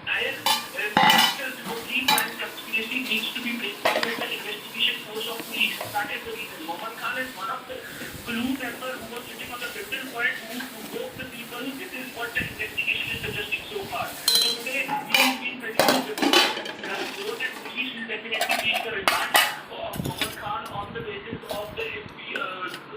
entire pre-planned conspiracy needs to be breakthrough with the investigation force of police. That is the reason. Mohammed Khan is one of the clue member who was sitting on the victim point who provoked the people. This is what the investigation is suggesting so far. So today, we have been producing the report and police will definitely take the remand of Mohammed Khan on the basis of the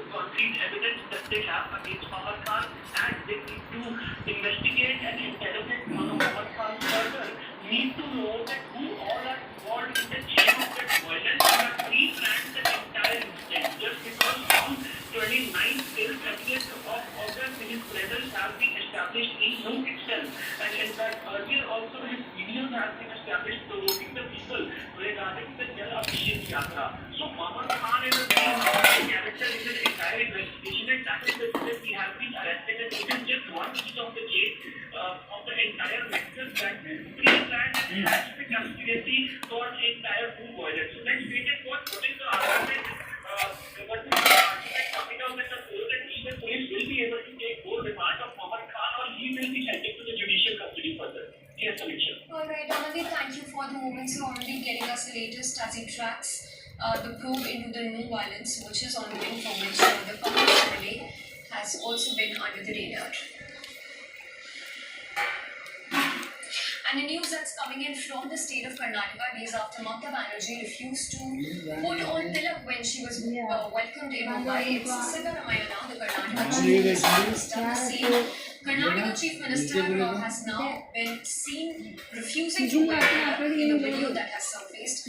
concrete evidence that they have against Mohammed Khan, and they need to investigate and interrogate Mohammed Khan further. Need to know that who all are involved in the chain of that violence and have pre-planned the entire incident. Just because from 29th till 30th of August his presence has been established in Nook itself, and in fact earlier also his videos have been established provoking the people regarding the Jal Abhishek Yatra. So Mohammed Khan is a very character in this entire investigation, and that is the reason he has been arrested, and it is just one piece of the chain of the entire nexus that pre-planned and hatched the conspiracy for the entire coup violence. So let's wait and watch what is the argument, what is the argument coming out in the court, and either police will be able to take full remand of Mohammed Khan or he will be sent into the judicial custody further. Yes, Samiksha. Alright, Amandeep, thank you for the moments. So, Amandeep getting us the latest as he tracks the probe into the new violence, which is ongoing, for which the Congress MLA has also been under the radar. And the news that's coming in from the state of Karnataka days after Mamata Banerjee refused to put on tilak when she was welcomed in Mumbai. It's Siddaramaiah now, the Karnataka Chief Minister, has done the same. Karnataka Chief Minister has now been seen refusing to wear tilak in the video that has surfaced.